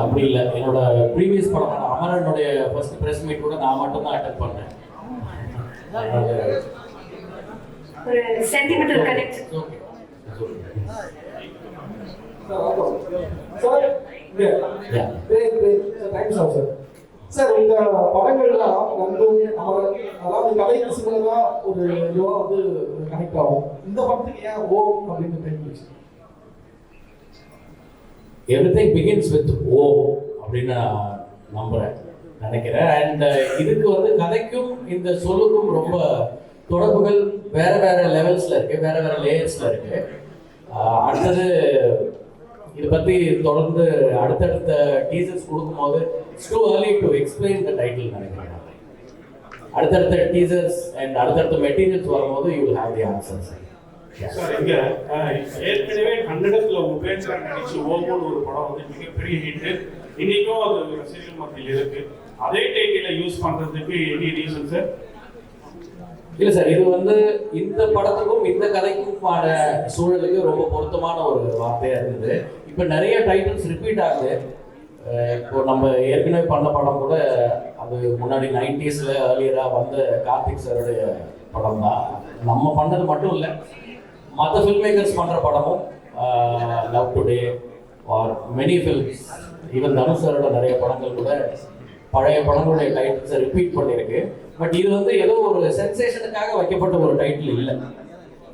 அப்படி இல்லை, என்னோட ப்ரீவியஸ் படமான அமரனுடைய ஃபர்ஸ்ட் ப்ரெஸ் மீட் கூட நான் மட்டும் தான் அட்டென்ட் பண்ணேன். ஒரு சென்டிமெண்டல் கனெக்ட். சார் இந்த படங்கள்லாம் நண்பன் அமரன் அதாவது கதைக்கு சிமிலரா ஒரு இதுவா வந்து கனெக்ட் ஆகும். இந்த படத்துக்கு ஏன் ஓம் அப்படின்னு தெரிஞ்சு? எவ்ரிதிங் பிகின்ஸ் வித் ஓம் அப்படின்னு நான் நம்புறேன், நினைக்கிறேன். அண்ட் இதுக்கு வந்து கதைக்கும் இந்த சொல்லுக்கும் ரொம்ப தொடர்புகள் வேற வேற லெவல்ஸ்ல இருக்கு, வேற வேற லேயர்ஸ்ல இருக்கு. அடுத்தது இதை பற்றி தொடர்ந்து அடுத்தடுத்த டீசர்ஸ் கொடுக்கும்போது it's too early to explain the title நினைக்கிறேன். அடுத்தடுத்த டீசர்ஸ் அண்ட் அடுத்தடுத்த மெட்டீரியல்ஸ் வரும்போது you will have the answers. Sir இங்க ஏற்கனவே கன்னடத்தில் உங்க பேர் நடிச்சு ஓமோன்னு ஒரு படம் வந்து மிகப்பெரிய ஹிட். இன்னைக்கும் அது ரசிகர்கள் மத்தியில் இருக்கு. அதே டைட்டில யூஸ் பண்றதுக்கு எனி ரீசன் சார்? இல்லை சார், இது வந்து இந்த படத்துக்கும் இந்த கதைக்குமான சூழலுக்கு ரொம்ப பொருத்தமான ஒரு வார்த்தையாக இருந்தது. இப்போ நிறைய டைட்டில்ஸ் ரிப்பீட் ஆகுது. இப்போ நம்ம ஏற்கனவே பண்ண படம் கூட அது முன்னாடி 90s ஏர்லியராக வந்த கார்த்திக் சாருடைய படம் தான். நம்ம பண்ணது மட்டும் இல்லை, மற்ற ஃபில்ம் மேக்கர்ஸ் பண்ணுற படமும் love today are many films, even Dhanush சாரோட நிறைய படங்கள் கூட பழைய படங்களுடைய டைட்டில்ஸை ரிப்பீட் பண்ணியிருக்கு. பட் இது வந்து ஏதோ ஒரு சென்சேஷனுக்காக வைக்கப்பட்ட ஒரு டைட்டில் இல்லை.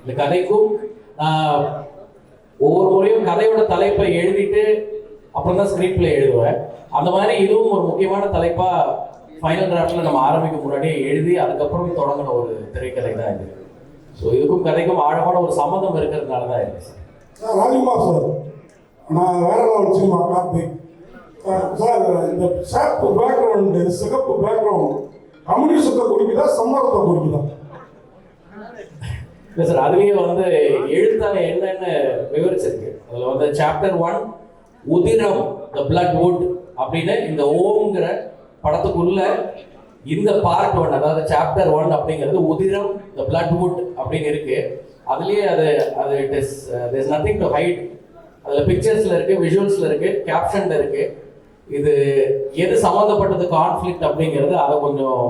இந்த கதைக்கும் ஒவ்வொரு முறையும் கதையோட தலைப்பை எழுதிட்டு அப்புறம் தான் ஸ்கிரீன் பிளே எழுதுவேன். அந்த மாதிரி இதுவும் ஒரு முக்கியமான தலைப்பாக ஃபைனல் டிராஃப்டில் நம்ம ஆரம்பிக்க முன்னாடி எழுதி அதுக்கப்புறம் தொடங்கின ஒரு திரைக்கதை தான் இது. ஸோ இதுக்கும் கதைக்கும் ஆழமான ஒரு சம்மந்தம் இருக்கிறதுனால தான் இருக்கு சார். ராஜ்குமார் சார், நான் வேற லெவல் சினிமா கார்த்திக் சார். இந்த சிவப்பு பேக்ரவுண்டு, சிகப்பு பேக்ரவுண்ட் கம்யூனிஸ்டத்தை குறிக்குதா சம்மதத்தை குறிக்குதா? இல்லை சார், அதுவே வந்து எழுத்தால என்னன்னு விவரிச்சிருக்கு. அதில் வந்து சாப்டர் 1 உதிரம் த பிளட் வுட் அப்படின்னு இந்த ஓம்ங்கிற படத்துக்குள்ள இந்த பார்ட் 1, அதாவது சாப்டர் 1 அப்படிங்கிறது உதிரம் த பிளட் வுட் அப்படின்னு இருக்கு. அதுலேயே அது it is there is nothing to hide. அதில் பிக்சர்ஸில் இருக்கு, விஷுவல்ஸில் இருக்கு, கேப்ஷன்ல இருக்கு. இது எது சம்மந்தப்பட்டது கான்ஃப்ளிக்ட் அப்படிங்கிறது அதை கொஞ்சம்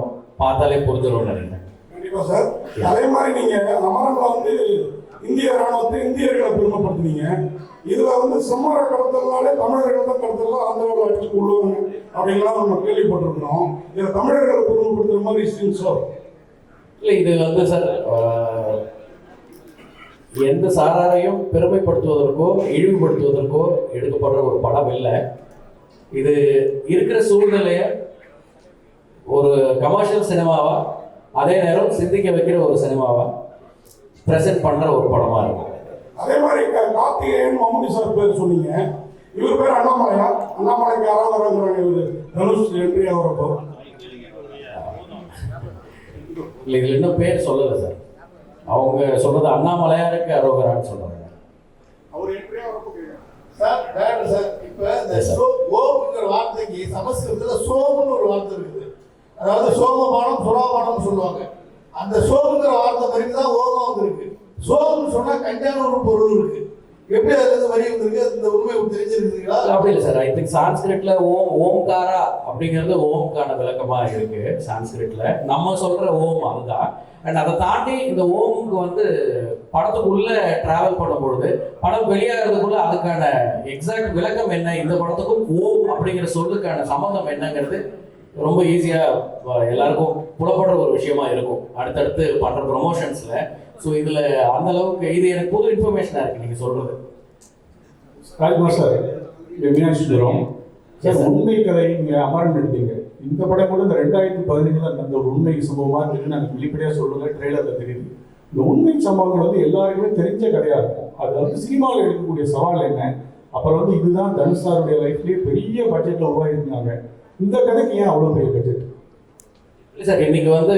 பார்த்தாலே புரிஞ்சிடும் நினைக்கிறேன். கண்டிப்பாக சார். அதே மாதிரி நீங்கள் அமரன்ல வந்து இந்திய ராணுவத்தை இந்தியர்களை பெருமைப்படுத்துனீங்க. இதில் வந்து சம்மர கடத்தல்னாலே தமிழர்கள் தான் கடத்தலாம் ஆந்திராவில் அடிச்சு கொள்ளுவாங்க அப்படின்லாம் நம்ம கேள்விப்பட்டிருக்கிறோம். இதில் தமிழர்களை பெருமைப்படுத்துகிற மாதிரி சீன் சார் இல்லை, இது வந்து சார் எந்த சாராரையும் பெருமைப்படுத்துவதற்கோ இழிவுபடுத்துவதற்கோ எடுக்கப்படுற ஒரு படம் இல்லை. இது இருக்கிற சூழ்நிலைய ஒரு கமர்ஷியல் சினிமாவா அதே நேரம் சிந்திக்க வைக்கிற ஒரு சினிமாவா பிரசன்ட் பண்ற ஒரு படமா இருக்கும். அதே மாதிரி கார்த்திகேயன் மம்முட்டி சார் பேர் சொன்னீங்க. இவர் பேர் அண்ணாமலையா? அண்ணாமலைக்கு ஆராதனைங்கிறாங்க. இவர் தனுஷ் என்ட்ரி ஆகிறப்போ இல்லை, இதில் இன்னும் பேர் சொல்லலை சார். அவங்க சொல்றது அண்ணாமலையாருக்கு அரோகரான்னு சொல்றாங்க. அவர் என்ட்ரி ஆகிறப்போ சார் டேரக்டர் சார், இப்போ இந்த ஓம்ங்கிற வார்த்தைக்கு சமஸ்கிருதத்தில் சோம்னு ஒரு வார்த்தை இருக்குது. அதாவது சோமபானம் சுராபானம் சொல்லுவாங்க. அந்த சோம்ங்கிற வார்த்தை மாதிரி தான் ஓமம் வந்துருக்கு. சோம்னு சொன்னால் கஞ்சான ஒரு பொருள் இருக்கு. எப்படி அதுல வரி வந்திருக்கு? இந்த உண்மை தெரிஞ்சிருக்குங்களா? அப்படி இல்லை சார். ஐ திங்க் சான்ஸ்கிரிட்ல ஓம்காரா அப்படிங்கிறது ஓம்கான விளக்கமா இருக்கு சான்ஸ்கிரிட்ல. நம்ம சொல்ற ஓம் அதுதான். அண்ட் அதை தாண்டி இந்த ஓமுக்கு வந்து படத்துக்குள்ள டிராவல் பண்ணும்பொழுது படம் வெளியாகிறதுக்குள்ள அதுக்கான எக்ஸாக்ட் விளக்கம் என்ன, இந்த படத்துக்கும் ஓம் அப்படிங்கிற சொல்லுக்கான சம்பந்தம் என்னங்கிறது ரொம்ப ஈஸியா எல்லாருக்கும் புலப்படுற ஒரு விஷயமா இருக்கும் அடுத்தடுத்து பண்ற ப்ரொமோஷன்ஸ்ல. ஸோ இதுல அந்த அளவுக்கு இது எனக்கு புது இன்ஃபர்மேஷனா இருக்கு நீங்க சொல்றது. ராஜ்குமார் சார், மீனாட்சி சுந்தரம் சார், உண்மை கதை நீங்க அமரன் எடுத்தீங்க. இந்த படம் கூட இந்த 2015 நடந்த ஒரு உண்மை சம்பவமா இருக்கு. நாங்கள் வெளிப்படையா சொல்லுங்க, ட்ரெய்லர்ல தெரியுது. இந்த உண்மை சம்பவங்கள் வந்து எல்லாருக்குமே தெரிஞ்ச கதையா இருக்கும். அது வந்து சினிமாவில் எடுக்கக்கூடிய சவால் என்ன? அப்புறம் வந்து இதுதான் தனுஷ் சாருடைய லைஃப்லேயே பெரிய பட்ஜெட்ல உருவாயிருந்தாங்க. இந்த கதைக்கு ஏன் அவ்வளோ பெரிய பட்ஜெட்? இல்லை சார், இன்னைக்கு வந்து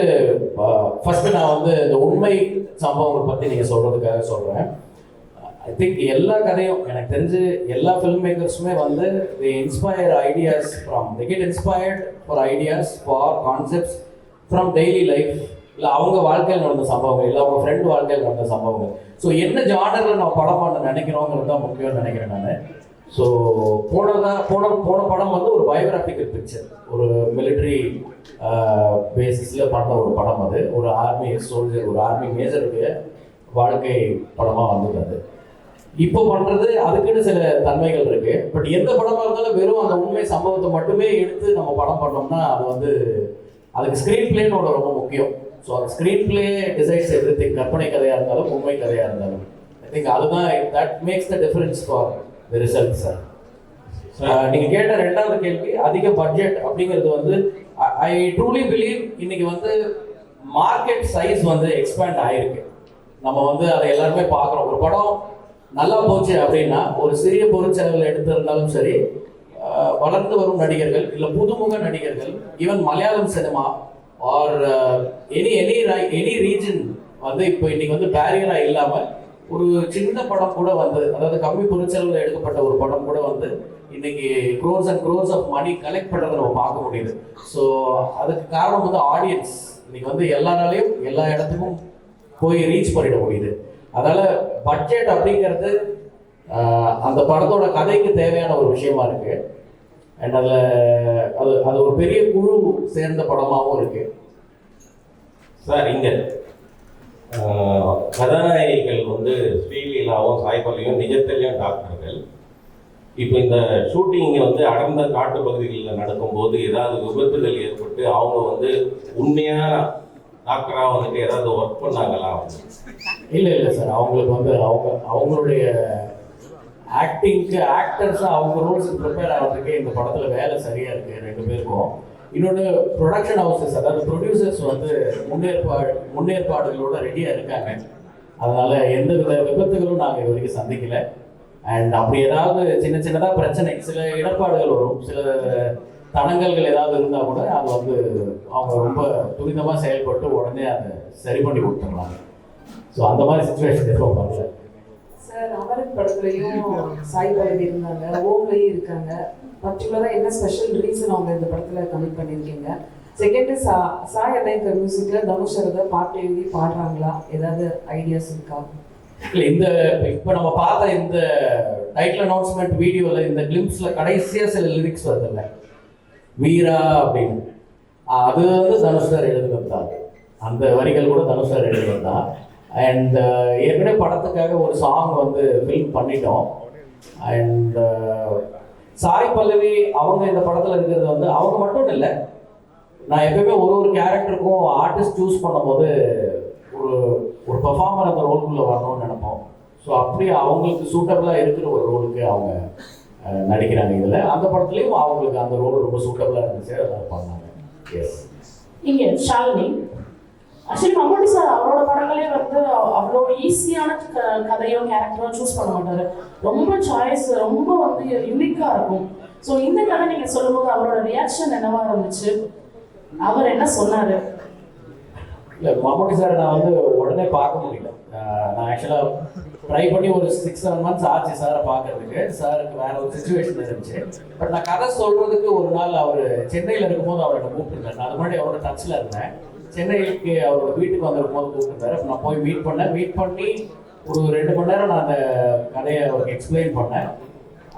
ஃபர்ஸ்ட் நான் வந்து இந்த உண்மை சம்பவங்கள் பற்றி நீங்கள் சொல்கிறதுக்காக சொல்கிறேன். ஐ திங்க் எல்லா கதையும் எனக்கு தெரிஞ்சு எல்லா ஃபில்ம் மேக்கர்ஸுமே வந்து the inspire ideas the get inspired for ideas for concepts from daily life. இல்லை அவங்க வாழ்க்கையில் நடந்த சம்பவங்கள், இல்லை அவங்க ஃப்ரெண்ட் வாழ்க்கையில் நடந்த சம்பவங்கள். ஸோ என்ன ஜானரில் நம்ம படம் பண்ண நினைக்கிறோங்கிறது தான் முக்கியம்னு நினைக்கிறேன் நான். ஸோ போன படம் வந்து ஒரு பயோகிராபிக்கல் பிக்சர், ஒரு மிலிட்ரி பேசிஸில் பண்ண ஒரு படம். அது ஒரு ஆர்மி சோல்ஜர், ஒரு ஆர்மி மேஜருடைய வாழ்க்கை படமாக வந்தது. அது இப்போ பண்ணுறது அதுக்குன்னு சில தன்மைகள் இருக்கு. பட் எந்த படமாக இருந்தாலும் வெறும் அந்த உண்மை சம்பவத்தை மட்டுமே எடுத்து நம்ம படம் பண்ணோம்னா அது வந்து அதுக்கு ஸ்க்ரீன் பிளேனோட ரொம்ப முக்கியம். ஸோ அந்த ஸ்க்ரீன் பிளே டிசைட்ஸ் எவ்ரிதிங். கற்பனை கதையாக இருந்தாலும் உண்மை கதையாக இருந்தாலும் ஐ திங்க் அதுதான் that makes the difference for the result. Sir நீங்கள் கேட்ட ரெண்டாவது கேள்வி, அதிக பட்ஜெட் அப்படிங்கிறது வந்து ஐ ட்ரூலி பிலீவ் இன்னைக்கு வந்து மார்க்கெட் சைஸ் வந்து எக்ஸ்பேண்ட் ஆகிருக்கு. நம்ம வந்து அதை எல்லாருமே பார்க்குறோம். ஒரு படம் நல்லா போச்சு அப்படின்னா ஒரு சிறிய பொருட்செலவில் எடுத்திருந்தாலும் சரி, வளர்ந்து வரும் நடிகர்கள் இல்லை புதுமுக நடிகர்கள், even Malayalam cinema or any region வந்து இப்போ இன்னைக்கு வந்து பேரியராக இல்லாமல் ஒரு சின்ன படம் கூட வந்து, அதாவது கம்மி பொருட்செலவில் எடுக்கப்பட்ட ஒரு படம் கூட வந்து இன்னைக்கு crores and crores of money collect பண்ணுறதை நம்ம பார்க்க முடியுது. ஸோ அதுக்கு காரணம் வந்து ஆடியன்ஸ் இன்னைக்கு வந்து எல்லாராலையும் எல்லா இடத்துக்கும் போய் ரீச் பண்ணிட முடியுது. அதனால பட்ஜெட் அப்படிங்கிறது அந்த படத்தோட கதைக்கு தேவையான ஒரு விஷயமா இருக்கு. அண்ட் அதில் அது ஒரு பெரிய குழு சேர்ந்த படமாகவும் இருக்கு. சார் இங்கே கதாநாயகிகள் வந்து ஸ்ரீலீலாவும் சாய்பல்லியும் நிஜத்திலையும் டாக்டர்கள். இப்போ இந்த ஷூட்டிங் வந்து அடர்ந்த காட்டு பகுதிகளில் நடக்கும்போது ஏதாவது விபத்துகள் ஏற்பட்டு அவங்க வந்து உண்மையான டாக்டராக வந்துட்டு ஏதாவது ஒர்க் பண்ணாங்களா? இல்லை சார், அவங்களுக்கு வந்து அவங்களுடைய ஆக்டர்ஸாக அவங்க ரோல்ஸுக்கு ப்ரிப்பேர் ஆகிறதுக்கு இந்த படத்தில் வேலை சரியாக இருக்குது ரெண்டு பேருக்கும். இன்னொன்று ப்ரொடக்ஷன் ஹவுசஸ், அதாவது ப்ரொடியூசர்ஸ் வந்து முன்னேற்பாடுகளோட ரெடியாக இருக்காங்க. அதனால் எந்த வித விபத்துகளும் நாங்கள் இது வரைக்கும் சந்திக்கலை. அண்ட் அப்படி ஏதாவது சின்னதாக பிரச்சனை, சில இடர்பாடுகள் வரும், சில தடங்கல்கள் ஏதாவது இருந்தால் கூட அது வந்து அவங்க ரொம்ப துரிதமாக செயல்பட்டு உடனே அதை சரி பண்ணி கொடுத்துட்றாங்க. ஸோ அந்த மாதிரி சுச்சுவேஷன் எதுவும் வரல. சார் அமரன் படத்துலையும் சாய் பல்லவி இருந்தாங்க, ஓம்லையும் இருக்காங்க. பர்டிகுலராக என்ன ஸ்பெஷல் ரீசன் அவங்க இந்த படத்தில் கமிட் பண்ணியிருக்கீங்க? செகண்ட் சாய் அலைக்கர் மியூசிக்கில் தனுஷ் ஏதாவது பாட்டு எழுதி பாடுறாங்களா? ஏதாவது ஐடியாஸ் இருக்கா? இல்லை, இந்த இப்போ நம்ம பார்த்த இந்த டைட்டில் அனௌன்ஸ்மெண்ட் வீடியோவில் இந்த கிளிம்ஸில் கடைசியாக சில லிரிக்ஸ் வருதில்ல, வீரா அப்படின்னு, அது வந்து தனுஷ் சார் எழுதுனது தான். அந்த வரிகள் கூட தனுஷ் சார் எழுதுனது தான். அண்ட் ஏற்கனவே படத்துக்காக ஒரு சாங் வந்து ஃபில்ம் பண்ணிட்டோம். அண்ட் சாய் பல்லவி அவங்க இந்த படத்தில் இருக்கிறது வந்து அவங்க மட்டும் இல்லை, நான் எப்பவுமே ஒரு கேரக்டருக்கும் ஆர்டிஸ்ட் சூஸ் பண்ணும்போது ஒரு பெர்ஃபார்மர் அந்த ரோலுக்குள்ளே வரணும்னு நினைப்போம். ஸோ அப்படியே அவங்களுக்கு சூட்டபிளாக இருக்கிற ஒரு ரோலுக்கு அவங்க நடிக்கிறாங்க. இதில் அந்த படத்துலேயும் அவங்களுக்கு அந்த ரோல் ரொம்ப சூட்டபிளாக இருந்துச்சு, அதெல்லாம் பண்ணாங்க. எஸ். இங்கே ஷாலினி ஆக்சுவலி மம்முட்டி சார் அவரோட படங்களே வந்து அவ்வளோ ஈஸியான கதையோ கேரக்டரோ சூஸ் பண்ண மாட்டார். ரொம்ப சாய்ஸ் ரொம்ப வந்து யூனிக்காக இருக்கும். ஸோ இந்த கதை நீங்கள் சொல்லும்போது அவரோட ரியாக்ஷன் என்னவா இருந்துச்சு? அவர் என்ன சொன்னார்? இல்லை, மம்முட்டி சார் நான் வந்து உடனே பார்க்க முடியல. நான் ஆக்சுவலாக ட்ரை பண்ணி ஒரு 6-7 மந்த்ஸ் ஆச்சு சாரை பார்க்கறதுக்கு. சாருக்கு வேற ஒரு சுச்சுவேஷன் இருந்துச்சு. பட் நான் கதை சொல்கிறதுக்கு ஒரு நாள் அவர் சென்னையில் இருக்கும்போது அவர் என்னை கூப்பிட்டுருந்தார். நான் அது முன்னாடி அவரோட டச்சில் இருந்தேன். சென்னைக்கு அவரோட வீட்டுக்கு வந்திருக்கும்போது கூப்பிட்டுருந்தாரு. அப்போ நான் போய் மீட் பண்ணி ஒரு 2 மணி நேரம் நான் அந்த கதையை அவருக்கு எக்ஸ்பிளைன் பண்ணேன்.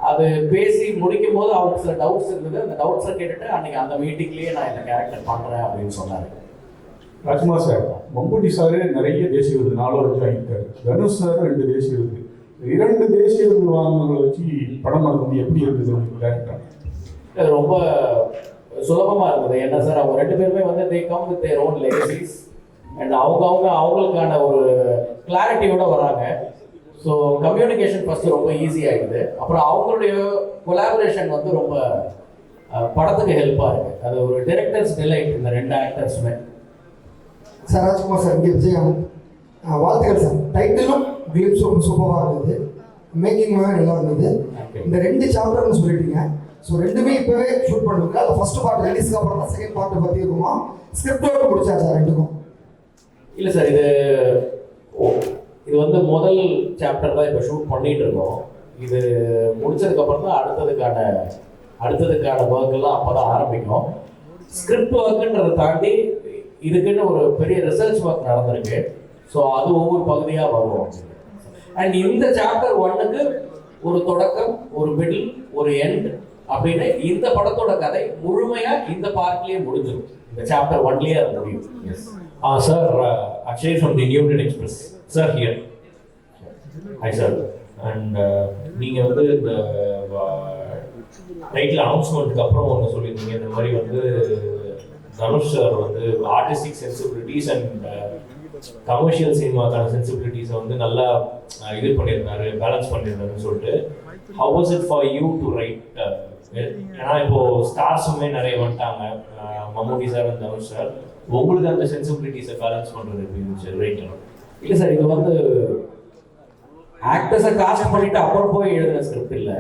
அது பேசி முடிக்கும் போது அவருக்கு சில டவுட்ஸ் இருந்தது. அந்த டவுட்ஸை கேட்டுட்டு அன்றைக்கி அந்த மீட்டிங்லேயே நான் இந்த கேரக்டர் பண்ணுறேன் அப்படின்னு சொன்னார். ராஜ்குமார் சார், மம்முட்டி சார் நிறைய தேசிய விருது 4-5 வாங்கிட்டாரு. தனுஷ் சார் 2 தேசிய விருது. 2 தேசிய விருது வாங்கினவங்களை வச்சு படம் வந்து எப்படி இருந்தது உங்களுக்கு டேரக்டர்? அது ரொம்ப சுலபமாக இருந்தது. ஏன்னா சார் அவங்க 2 பேருமே வந்து they come with their own legacies and அவங்களுக்கான ஒரு கிளாரிட்டியோட வராங்க. ஸோ கம்யூனிகேஷன் ஃபஸ்ட்டு ரொம்ப ஈஸி ஆகிடுது. அப்புறம் அவங்களுடைய கொலாபரேஷன் வந்து ரொம்ப படத்துக்கு ஹெல்ப்பாக இருக்குது. அது ஒரு டைரக்டர்ஸ் டிலைட் இந்த 2 ஆக்டர்ஸுமே. சார் ராஜ்குமார் சார், இங்கே விஜயகாந்த், வாழ்த்துக்கள் சார். டைட்டிலும் கிளிப்ஸ் ரொம்ப சூப்பராக இருந்தது, மேக்கிங் நல்லா இருந்தது. இந்த 2 சாப்டர்னு சொல்லிட்டீங்க. ஸோ 2மே இப்போவே ஷூட் பண்ணுவீங்க. அது ஃபர்ஸ்ட் பார்ட் ரிலீஸ்க்கு அப்புறம் தான் செகண்ட் பார்ட்டை பற்றி இருக்குமா? ஸ்கிரிப்டோட முடிச்சா சார் 2க்கும்? இல்லை சார், இது வந்து முதல் சாப்டர் தான் இப்போ ஷூட் பண்ணிட்டு இருக்கோம். இது முடிச்சதுக்கப்புறம் தான் அடுத்ததுக்கான ஒர்க்கெல்லாம் அப்போ தான் ஆரம்பிக்கும். ஸ்கிரிப்ட் ஒர்க்குன்றதை தாண்டி இதுக்குன்னு ஒரு பெரிய ரிசர்ச் ஒர்க் நடந்திருக்கு. ஸோ அது ஒவ்வொரு பகுதியாக வரும். அண்ட் இந்த சாப்டர் 1க்கு ஒரு தொடக்கம், ஒரு மிடில், ஒரு எண்ட் அப்படின்னு இந்த படத்தோட கதை முழுமையா இந்த பார்ட்லயே முடிஞ்சிடும். இந்த சாப்டர் 1லயே அது முடியும். Yes sir, Akshay from the Union Express. Sir here. Hi sir. And நீங்க வந்து இந்த டைட்டில் அனௌன்ஸ்மெண்ட்டுக்கு அப்புறம் ஒன்று சொல்லியிருந்தீங்க, இந்த மாதிரி வந்து தனுஷ் சார் வந்து ஆர்டிஸ்டிக் சென்சிபிலிட்டிஸ் அண்ட் கமர்ஷியல் சினிமாக்கான சென்சிபிலிட்டிஸை வந்து நல்லா இது பண்ணியிருந்தாரு, பேலன்ஸ் பண்ணியிருந்தாருன்னு சொல்லிட்டு. How was it for you to write? ஏன்னா இப்போ ஸ்டார்ஸுமே நிறைய வந்துட்டாங்க, மம்முட்டி சார் அண்ட் தனுஷ் சார். உங்களுக்கு அந்த சென்சிபிலிட்டிஸை பேலன்ஸ் பண்ணுறது எப்படி இருந்துச்சு ரைட்டிங்? இல்லை சார், இது வந்து ஆக்டர்ஸை காஸ்ட் பண்ணிட்டு அப்புறம் போய் எழுதுன ஸ்கிரிப்ட் இல்லை.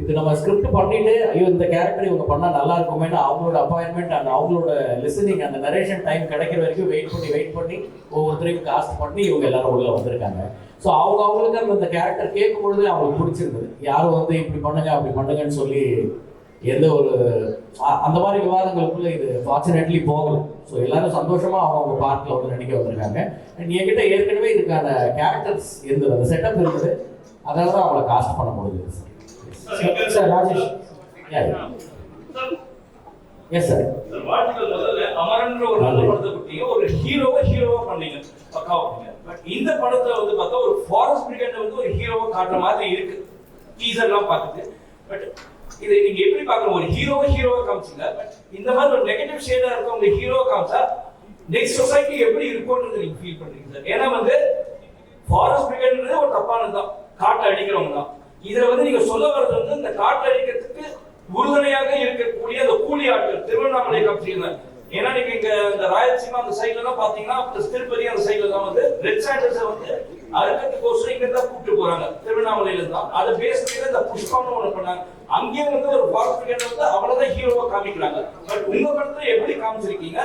இது நம்ம ஸ்கிரிப்ட் பண்ணிட்டு ஐயோ இந்த கேரக்டர் இவங்க பண்ணால் நல்லா இருக்குமேனு அவங்களோட அப்பாயின்மெண்ட் அண்ட் அவங்களோட லிசனிங் அந்த நரேஷன் டைம் கிடைக்கிற வரைக்கும் வெயிட் பண்ணி ஒவ்வொருத்தரையும் காஸ்ட் பண்ணி இவங்க எல்லாரும் உள்ள வந்திருக்காங்க. ஸோ அவங்களுக்கு அந்த கேரக்டர் கேட்கும் பொழுது அவங்களுக்கு பிடிச்சிருந்தது. யாரும் வந்து இப்படி பண்ணுங்க அப்படி பண்ணுங்கன்னு சொல்லி எந்த ஒரு அந்த மாதிரி விவாதங்களுக்குள்ள இது ஃபார்ச்சுனேட்லி போகலை. ஸோ எல்லாரும் சந்தோஷமா அவங்க பார்ட்டில் வந்து நடிக்க வந்திருக்காங்க. அண்ட் என்கிட்ட ஏற்கனவே இதுக்கான கேரக்டர்ஸ் இருந்தது, அந்த செட்டப் இருந்தது, அதனால தான் அவங்கள காஸ்ட் பண்ண முடியுது. சார் ராஜேஷ். Yes sir. வாழ்த்துக்கள். முதல்ல அமரன்ற ஒரு நல்ல படத்தை பற்றி ஒரு ஹீரோவா பண்ணீங்க, பக்காவா பண்ணீங்க. பட் இந்த படத்துல வந்து பார்த்தா ஒரு ஃபாரஸ்ட் பிரிகேட் வந்து ஒரு ஹீரோவா காட்டுற மாதிரி இருக்கு டீசர்லாம் பார்த்துட்டு. பட் இதை நீங்க எப்படி பார்க்கணும்? ஒரு ஹீரோவா காமிச்சிங்க, பட் இந்த மாதிரி ஒரு நெகட்டிவ் ஷேடா இருக்க உங்க ஹீரோவா காமிச்சா நெக்ஸ்ட் சொசைட்டி எப்படி இருக்கும்ன்றது நீங்க ஃபீல் பண்றீங்க சார்? ஏன்னா வந்து ஃபாரஸ்ட் பிரிகேட்ன்றது ஒரு தப்பானதுதான், காட்டை அடிக்கிறவங்க தான். இதுல வந்து நீங்க சொல்ல வர்றது வந்து இந்த காட்டை அடிக்கிறதுக்கு உறுதுணையாக இருக்கக்கூடிய அந்த கூலி ஆட்கள் திருவண்ணாமலை காமிச்சிருங்க. ஏன்னா நீங்க இங்க இந்த ராயலசீமா அந்த சைட்ல எல்லாம் பாத்தீங்கன்னா திருப்பதி அந்த சைட்ல எல்லாம் வந்து ரெட் சாண்டர்ஸ் வந்து அறுக்கிறதுக்கோசரம் இங்க தான் கூப்பிட்டு போறாங்க, திருவண்ணாமலையில தான். அதை பேஸ் பண்ணி இந்த புஷ்பம்னு ஒண்ணு பண்ணாங்க. அங்கேயும் வந்து ஒரு ஃபாரஸ்ட் பிரிகேட் வந்து அவ்வளவுதான் ஹீரோவா காமிக்கிறாங்க. பட் உங்க படத்துல எப்படி காமிச்சிருக்கீங்க?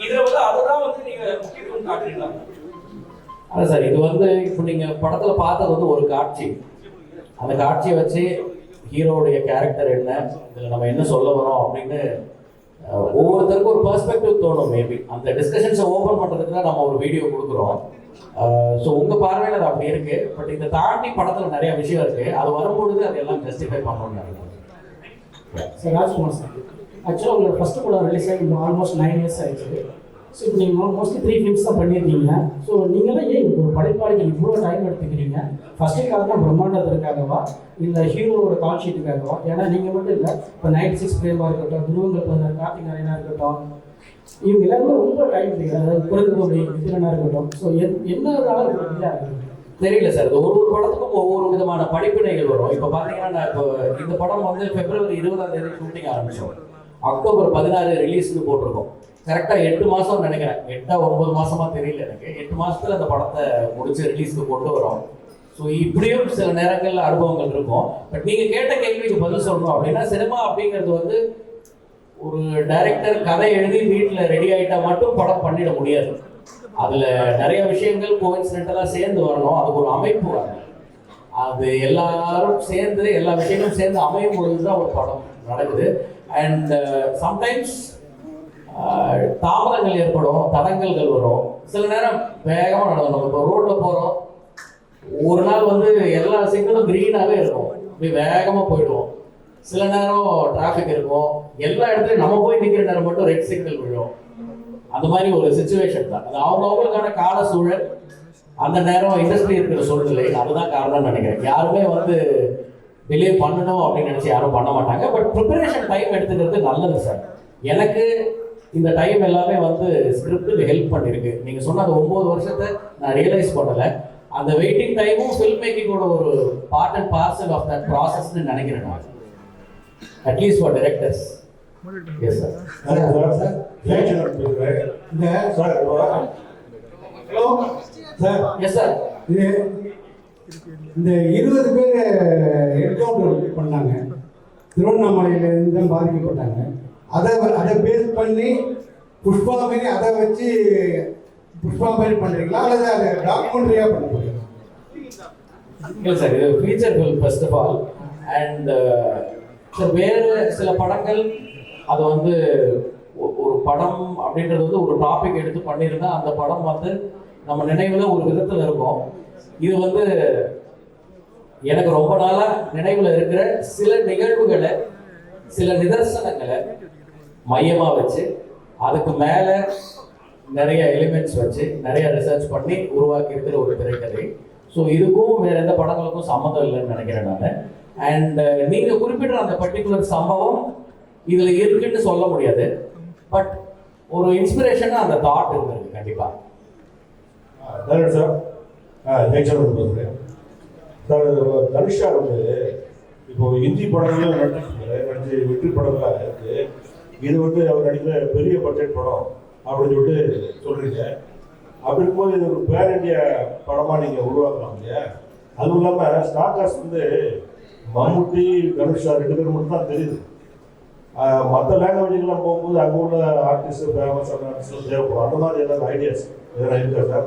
இதுல வந்து அததான் வந்து நீங்க முக்கியத்துவம் காட்டுறீங்களா? அதான் சார், இது வந்து இப்போ நீங்க படத்துல பார்த்தது வந்து ஒரு காட்சி. அந்த காட்சியை வச்சு ஹீரோவுடைய கேரக்டர் என்ன, இதில் நம்ம என்ன சொல்ல வரோம் அப்படின்னு ஒவ்வொருத்தருக்கும் ஒரு பெர்ஸ்பெக்டிவ் தோணும். மேபி அந்த டிஸ்கஷன்ஸை ஓப்பன் பண்ணுறதுக்கு தான் நம்ம ஒரு வீடியோ கொடுக்குறோம். ஸோ உங்கள் பார்வையில் அது அப்படி இருக்கு. பட் இதை தாண்டி படத்தில் நிறைய விஷயம் இருக்கு, அது வரும்பொழுது அதெல்லாம் ஜஸ்டிஃபை பண்ணணும்னு நினைக்கிறேன். சார் ராஜ்குமார் சார், ஆக்சுவலாக உங்களோட ஃபஸ்ட்டு படம் ரிலீஸ் ஆகி ஆல்மோஸ்ட் 9 years ஆயிடுச்சு. ஸோ இப்போ நீங்கள் மோஸ்ட்லி 3 films தான் பண்ணியிருக்கீங்க. ஸோ நீங்களாம் ஏன் ஒரு படைப்பாளிகள் இவ்வளோ டைம் எடுத்துக்கிறீங்க? ஃபஸ்ட்டு காரணம் பிரம்மாண்டத்திற்காகவா இல்லை ஹீரோவோட கால் ஷீட்டுக்காகவா? ஏன்னா நீங்கள் மட்டும் இல்லை, இப்போ 96 பிரேமா இருக்கட்டும், துருவங்கள் பிறந்த கார்த்திக் நாராயணா இருக்கட்டும், இவங்க எல்லாருமே ரொம்ப டைம் எடுத்துக்கிறாங்க. அதாவது குறைந்தபடி வித்திரனா இருக்கட்டும். ஸோ என்ன தெரியல சார், ஒவ்வொரு படத்துக்கும் ஒவ்வொரு விதமான படிப்பினைகள் வரும். இப்போ பார்த்தீங்கன்னா நான் இப்போ இந்த படம் வந்து February 20 ஷூட்டிங் ஆரம்பித்தோம், October 16 ரிலீஸ்க்கு போட்டிருக்கோம். கரெக்டாக 8 மாதம் நினைக்கிறேன், 8-9 மாதமா தெரியல எனக்கு. 8 மாதத்துல அந்த படத்தை முடிச்சு ரிலீஸ்க்கு கொண்டு வரோம். ஸோ இப்படியும் சில நேரங்களில் அனுபவங்கள் இருக்கும். பட் நீங்கள் கேட்ட கேள்விக்கு பதில் சொல்லணும் அப்படின்னா, சினிமா அப்படிங்கிறது வந்து ஒரு டைரக்டர் கதை எழுதி வீட்டில் ரெடி ஆகிட்டா மட்டும் படம் பண்ணிட முடியாது. அதில் நிறைய விஷயங்கள் கோஇன்சிடென்டலாக சேர்ந்து வரணும், அதுக்கு ஒரு அமைப்பு வரணும். அது எல்லாரும் சேர்ந்து எல்லா விஷயங்களும் சேர்ந்து அமையும் பொழுது தான் ஒரு படம் நடக்குது. அண்ட் சம்டைம்ஸ் தாமதங்கள் ஏற்படும், தடங்கல்கள் வரும். சில நேரம் வேகமாக நடக்கும். இப்போ ரோட்டில் போகிறோம், ஒரு நாள் வந்து எல்லா சிக்னலும் க்ரீனாகவே இருக்கும், இப்படி வேகமாக போயிடுவோம். சில நேரம் டிராஃபிக் இருக்கும், எல்லா இடத்துலையும் நம்ம போய் நிற்கிற நேரம் மட்டும் ரெட் சிக்னல் விழும். அந்த மாதிரி ஒரு சுச்சுவேஷன் தான். அது அவங்களுக்கான கால சூழல், அந்த நேரம் இண்டஸ்ட்ரி இருக்கிற சூழ்நிலை, அதுதான் காரணம்னு நினைக்கிறேன். யாருமே வந்து டிலே பண்ணணும் அப்படின்னு நினச்சி யாரும் பண்ண மாட்டாங்க. பட் ப்ரிப்பரேஷன் டைம் எடுத்துக்கிறது நல்லது சார். எனக்கு இந்த டைம் எல்லாமே வந்து ஸ்கிரிப்டுக்கு ஹெல்ப் பண்ணியிருக்கு. நீங்கள் சொன்ன அந்த 9 வருஷத்தை நான் ரியலைஸ் பண்ணலை. அந்த வெயிட்டிங் டைமும் ஃபில்ம் மேக்கிங்கோட ஒரு part and parcel of that ப்ராசஸ்ன்னு நினைக்கிறேன் நான், at least for directors. Yes sir. Hello sir, yes sir. இந்த 20 பேர் என்கவுண்டர் பண்ணாங்க, திருவண்ணாமலையிலேருந்து தான் பாதிக்கப்பட்டாங்க. அதை பேஸ் பண்ணி புஷ்பா மாரி அதை வச்சு புஷ்பா மாரி பண்ணுறீங்களா அல்லது அதை டாக்குமெண்ட்ரியாக பண்ண போகிறீங்களா? இல்லை சார், இது feature film first of all. And sir வேறு சில படங்கள் அது வந்து ஒரு படம் அப்படின்றது வந்து ஒரு டாபிக் எடுத்து பண்ணியிருந்தா அந்த படம் வந்து நம்ம நினைவில் ஒரு விதத்தில் இருக்கும். இது வந்து எனக்கு ரொம்ப நாளாக நினைவில் இருக்கிற சில நிகழ்வுகளை, சில நிதர்சனங்களை மையமாக வச்சு அதுக்கு மேலே நிறைய எலிமெண்ட்ஸ் வச்சு நிறைய ரிசர்ச் பண்ணி உருவாக்கி இருக்கிற ஒரு திரைக்கதை. ஸோ இதுக்கும் வேற எந்த படங்களுக்கும் சம்மந்தம் இல்லைன்னு நினைக்கிறேன் நான். அண்ட் நீங்கள் குறிப்பிட்ட அந்த பர்டிகுலர் சம்பவம் இதில் இருக்குன்னு சொல்ல முடியாது, பட் ஒரு இன்ஸ்பிரேஷனாக அந்த தாட் இருந்திருக்கு கண்டிப்பாக. சார் ஜெயச்சந்திரன் பேசுகிறேன் சார். தனுஷா வந்து இப்போ ஹிந்தி படங்களும் நடிச்சு வெற்றி படங்களாக இருக்கு. இது வந்து அவர் நடிக்கிற பெரிய பட்ஜெட் படம் அப்படின்னு சொல்லிட்டு சொல்றீங்க. அப்படி இருக்கும்போது இது ஒரு பேர் இண்டியா படமாக நீங்கள் உருவாக்கலாம் இல்லையா? அதுவும் இல்லாமல் ஸ்டார் காஸ்ட் வந்து மம்முட்டி, தனுஷா 2 பேர் மட்டும் தான் தெரியுது. மற்ற லாங்குவேஜுக்கெல்லாம் போகும்போது அங்கே உள்ள ஆர்டிஸ்ட், ஃபேமஸான ஆர்டிஸ்ட் தேவைப்படும். அந்த மாதிரி ஏதாவது ஐடியாஸ் எதனா இருக்கா சார்?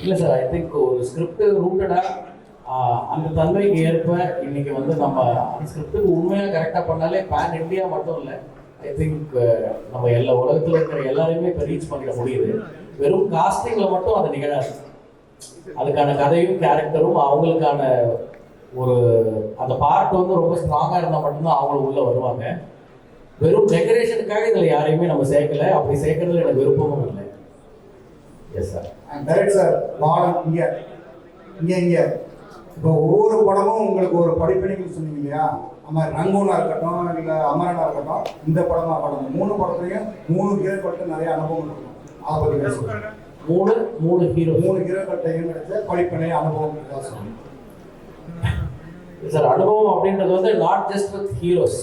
இல்லை சார், ஐ திங்க் ஒரு ஸ்கிரிப்ட் ரூட்டடாக அந்த தன்மைக்கு ஏற்ப இன்னைக்கு வந்து நம்ம அந்த ஸ்கிரிப்டுக்கு உண்மையாக கரெக்டாக பண்ணாலே பேன் இண்டியா மட்டும் இல்லை, ஐ திங்க் நம்ம எல்லா உலகத்தில் இருக்கிற எல்லாரையுமே இப்போ ரீச் பண்ணிட முடியுது. வெறும் காஸ்டிங்கில் மட்டும் அது நிகழாது. அதுக்கான கதையும் கேரக்டரும் அவங்களுக்கான ஒரு அந்த பார்ட் வந்து ரொம்ப ஸ்ட்ராங்காக இருந்தால் மட்டும்தான் அவங்களும் உள்ளே வருவாங்க. வெறும் டெக்கரேஷனுக்காக இதில் யாரையுமே நம்ம சேர்க்கலை. அப்படி சேர்க்கறதுல எனக்கு விருப்பமும் இல்லை. Yes sir. டைரக்ட் சார் பாலம் இங்கே இப்போ ஒவ்வொரு படமும் உங்களுக்கு ஒரு படிப்பினைகள் சொன்னீங்க இல்லையா? நம்ம ரங்கூனா இருக்கட்டும், இல்லை அமரனா இருக்கட்டும், இந்த படமாக படம் 3 படத்துலையும் 3 ஹீரோக்கள்கிட்ட நிறைய அனுபவம் இருக்கும். அதை பற்றி பேசுகிறேன். 3 ஹீரோக்கள்கிட்டையும் கிடைச்ச படிப்பினை அனுபவம் சொல்லுங்கள் சார். அனுபவம் அப்படின்றது வந்து நாட் ஜஸ்ட் வித் ஹீரோஸ்,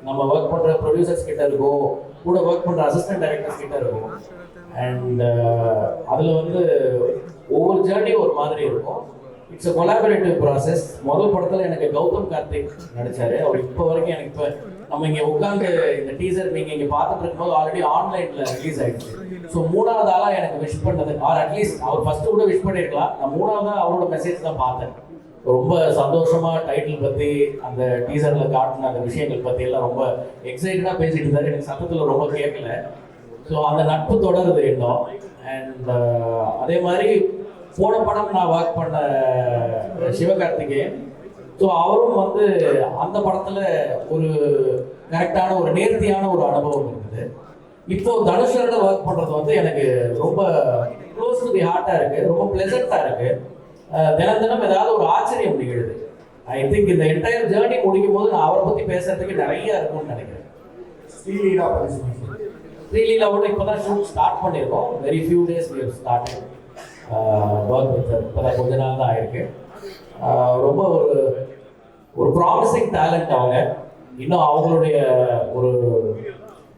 நம்ம ஒர்க் பண்ணுற ப்ரொடியூசர்ஸ் கிட்ட இருக்கும், கூட ஒர்க் பண்ணுற அசிஸ்டன்ட் டைரக்டர்ஸ் கிட்ட இருக்கும். அண்ட் அதில் வந்து ஒவ்வொரு ஜேர்னி ஒரு மாதிரி இருக்கும். It's a collaborative process. முதல் படத்தில் எனக்கு கௌதம் கார்த்திக் நடித்தார். அவர் இப்போ வரைக்கும் எனக்கு இப்போ நம்ம இங்கே உட்காந்து இந்த டீசர் நீங்கள் இங்கே பார்த்துட்டு இருக்கும்போது ஆல்ரெடி ஆன்லைனில் ரிலீஸ் ஆகிடுச்சு. ஸோ 3வது ஆளாக எனக்கு விஷ் பண்ணது, ஆர் அட்லீஸ்ட் அவர் ஃபஸ்ட்டு கூட விஷ் பண்ணியிருக்கலாம், நான் 3வதாக அவரோட மெசேஜ் தான் பார்த்தேன். ரொம்ப சந்தோஷமாக டைட்டில் பற்றி அந்த டீசரில் காட்டின அந்த விஷயங்கள் பற்றி எல்லாம் ரொம்ப எக்ஸைட்டடாக பேசிட்டு இருந்தார். எனக்கு சத்தத்தில் ரொம்ப கேட்கல. ஸோ அந்த நட்பு தொடருது இன்னும். அண்ட் அதே மாதிரி போன படம் நான் ஒர்க் பண்ண சிவகார்த்திகேயன், ஸோ அவரும் வந்து அந்த படத்தில் ஒரு கரெக்டான ஒரு நேர்த்தியான ஒரு அனுபவம் இருக்குது. இப்போ தனுஷரோட ஒர்க் பண்ணுறது வந்து எனக்கு ரொம்ப க்ளோஸ் டு தி ஹார்ட்டாக இருக்குது, ரொம்ப ப்ளசண்ட்டாக இருக்குது. தினம் தினம் ஏதாவது ஒரு ஆச்சரியம் நிகழுது. ஐ திங்க் இந்த என்டையர் ஜேர்னி முடிக்கும் போது நான் அவரை பற்றி பேசுறதுக்கு நிறைய இருக்கும்னு நினைக்கிறேன். ஸ்ரீலீலாவோட இப்போ தான் ஷூட் ஸ்டார்ட் பண்ணியிருக்கோம். Very few days we have started work with. இப்போ தான் கொஞ்ச நாள் தான் ஆயிருக்கு. ரொம்ப ஒரு ப்ராமிசிங் டேலண்ட் அவங்க. இன்னும் அவங்களுடைய ஒரு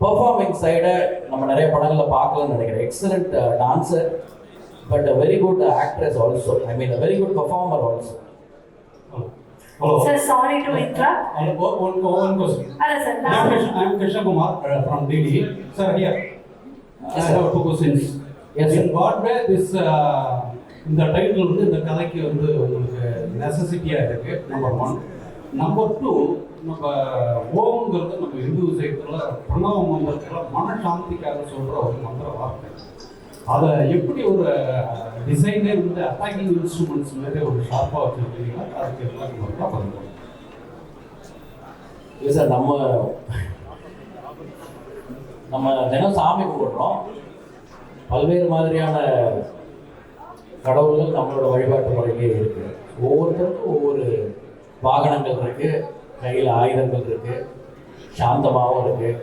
பெர்ஃபார்மிங் சைடை நம்ம நிறைய படங்களில் பார்க்கலாம்னு நினைக்கிறேன். Excellent dancer, but a very good actress also. I mean, a very good performer also. Hello. Sir, sorry to interrupt. One question. Hello, sir. I am Krishna Kumar from Delhi. Sir, here. I have 2 questions. Yes, sir. In what way this இந்த title வந்து இந்த கதைக்கு வந்து உங்களுக்கு நெசசிட்டியாக இருக்குது, number 1. Number 2, நம்ம ஓம்ங்கிறது நம்ம இந்து விஷயத்தில் பிரணவ மந்திரத்தில் மனசாந்திக்காக சொல்கிற ஒரு மந்திர வார்த்தை. அதை எப்படி ஒரு டிசைனே வந்து அட்டாக்கிங் இன்ஸ்ட்ருமெண்ட்ஸ் மாதிரி ஒரு ஷார்ப்பாக வச்சுருக்கீங்களா? அதுக்கு எல்லாம் மட்டும் பண்ணுறோம். இல்லை சார், நம்ம தினம் சாமி கும்பிட்றோம். பல்வேறு மாதிரியான கடவுள்கள் நம்மளோட வழிபாட்டு முறையிலே இருக்குது. ஒவ்வொருத்தருக்கும் ஒவ்வொரு வாகனங்கள் இருக்குது, கையில் ஆயுதங்கள் இருக்குது, சாந்தமாகவும் இருக்குது.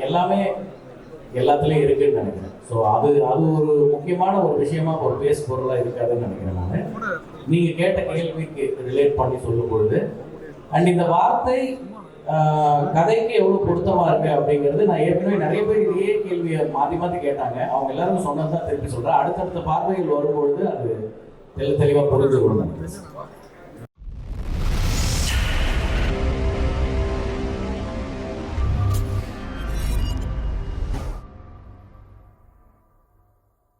எல்லாமே எல்லாத்துலேயும் இருக்குதுன்னு நினைக்கிறேன். ஸோ அது ஒரு முக்கியமான ஒரு விஷயமா ஒரு பேசு பொருளாக இருக்காதுன்னு நினைக்கிறேன் நான். நீங்கள் கேட்ட கேள்விக்கு ரிலேட் பண்ணி சொல்லும் பொழுது அண்ட் இந்த வார்த்தை கதைக்கு எவ்வளோ பொருத்தமாக இருக்குது அப்படிங்கிறது நான் ஏற்கனவே நிறைய பேர் இதே கேள்வியை மாற்றி கேட்டாங்க. அவங்க எல்லாரும் சொன்னது தான் திருப்பி சொல்கிறேன். அடுத்தடுத்த பார்வைகள் வரும்பொழுது அது தெளிவாக புரிஞ்சு கொள்ளும்.